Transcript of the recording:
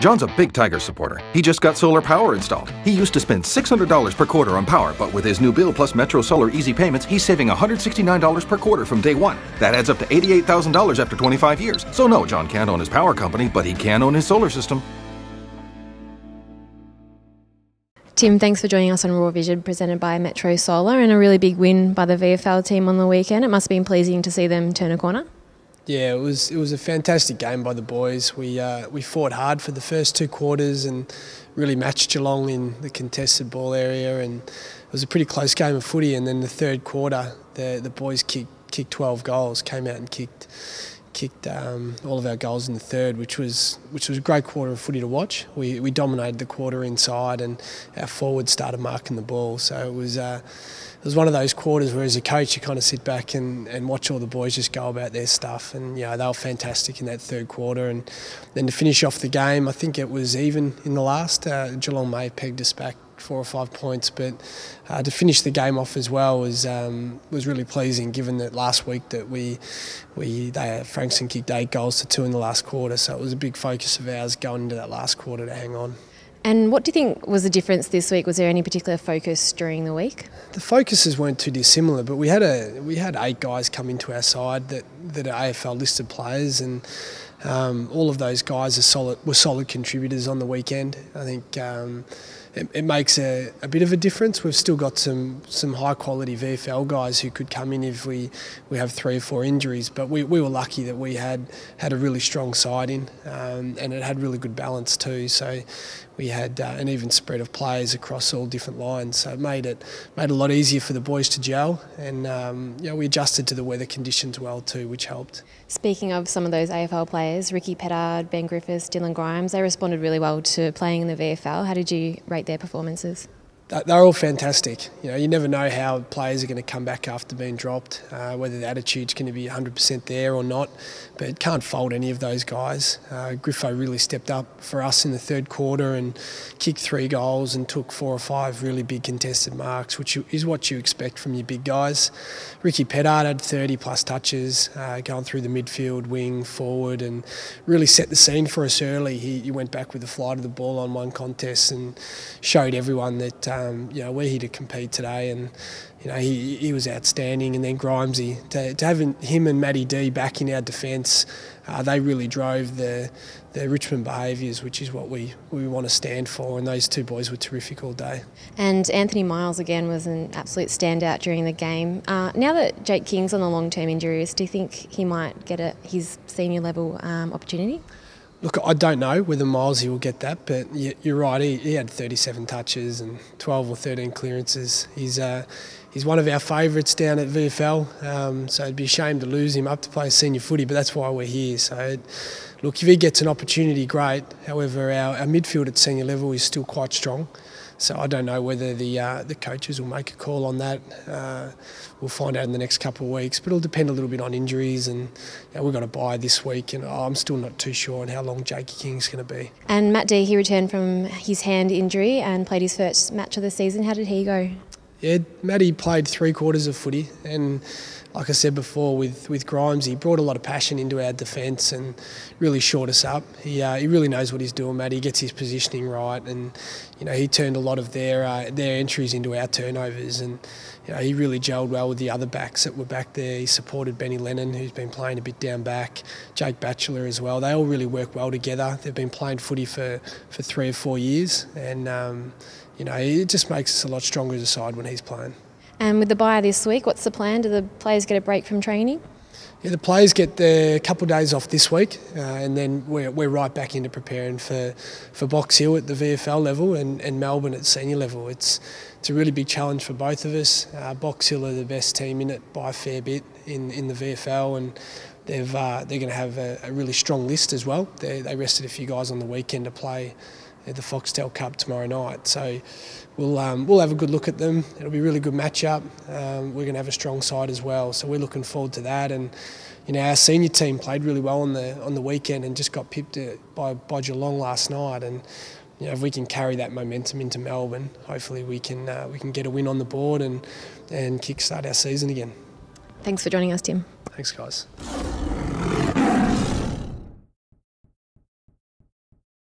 John's a big Tiger supporter. He just got solar power installed. He used to spend $600 per quarter on power, but with his new bill plus Metro Solar Easy Payments, he's saving $169 per quarter from day one. That adds up to $88,000 after 25 years. So no, John can't own his power company, but he can own his solar system. Tim, thanks for joining us on Raw Vision, presented by Metro Solar, and a really big win by the VFL team on the weekend. It must have been pleasing to see them turn a corner. Yeah, it was a fantastic game by the boys. We fought hard for the first two quarters and really matched Geelong in the contested ball area, and it was a pretty close game of footy. And then the third quarter, the boys kicked 12 goals, came out and kicked all of our goals in the third, which was a great quarter of footy to watch. We dominated the quarter inside, and our forwards started marking the ball. So it was one of those quarters where, as a coach, you kind of sit back and watch all the boys just go about their stuff. And they were fantastic in that third quarter. And then to finish off the game, I think it was even in the last. Geelong may have pegged us back 4 or 5 points, but to finish the game off as well was really pleasing, given that last week that Frankston kicked 8 goals to 2 in the last quarter. So it was a big focus of ours going into that last quarter to hang on. And what do you think was the difference this week? Was there any particular focus during the week? The focuses weren't too dissimilar, but we had 8 guys come into our side that are AFL listed players, and all of those guys were solid contributors on the weekend. I think it makes a bit of a difference. We've still got some high quality VFL guys who could come in if we have 3 or 4 injuries, but we were lucky that we had a really strong side in, and it had really good balance too. So we had an even spread of players across all different lines, so it made it a lot easier for the boys to gel, and we adjusted to the weather conditions well too, which helped. Speaking of some of those AFL players, Ricky Pettard, Ben Griffiths, Dylan Grimes, they responded really well to playing in the VFL. How did you rate their performances? They're all fantastic. You never know how players are going to come back after being dropped, whether the attitude's going to be 100% there or not, but can't fault any of those guys. Griffo really stepped up for us in the third quarter and kicked 3 goals and took 4 or 5 really big contested marks, which is what you expect from your big guys. Ricky Pettard had 30 plus touches, going through the midfield, wing, forward, and really set the scene for us early. He went back with the flight of the ball on one contest and showed everyone that we're here to compete today, and he was outstanding. And then Grimesy, to have him and Matty D back in our defence, they really drove the Richmond behaviours, which is what we want to stand for, and those 2 boys were terrific all day. And Anthony Miles again was an absolute standout during the game. Now that Jake King's on the long-term injury list, do you think he might get his senior level opportunity? Look, I don't know whether Milesy will get that, but you're right. He had 37 touches and 12 or 13 clearances. He's one of our favourites down at VFL, so it'd be a shame to lose him up to play senior footy, but that's why we're here. So, look, if he gets an opportunity, great. However, our midfield at senior level is still quite strong. So I don't know whether the coaches will make a call on that. We'll find out in the next couple of weeks, but it'll depend a little bit on injuries, and we've got a bye this week, and I'm still not too sure on how long Jakey King's going to be. And Matt D, he returned from his hand injury and played his first match of the season. How did he go? Yeah, Matty played 3 quarters of footy, and like I said before, with Grimes, he brought a lot of passion into our defence and really shored us up. He really knows what he's doing, Matty. He gets his positioning right, and he turned a lot of their entries into our turnovers, and he really gelled well with the other backs that were back there. He supported Benny Lennon, who's been playing a bit down back, Jake Batchelor as well. They all really work well together. They've been playing footy for 3 or 4 years, and it just makes us a lot stronger as a side when he's playing. And with the bye this week, what's the plan? Do the players get a break from training? Yeah, the players get a couple of days off this week, and then we're right back into preparing for Box Hill at the VFL level and Melbourne at senior level. It's a really big challenge for both of us. Box Hill are the best team in it by a fair bit in the VFL, and they're going to have a really strong list as well. They rested a few guys on the weekend to play at the Foxtel Cup tomorrow night. So we'll have a good look at them. It'll be a really good matchup. We're going to have a strong side as well, so we're looking forward to that. And our senior team played really well on the weekend and just got pipped by Geelong last night. And if we can carry that momentum into Melbourne, hopefully we can get a win on the board and kickstart our season again. Thanks for joining us, Tim. Thanks, guys.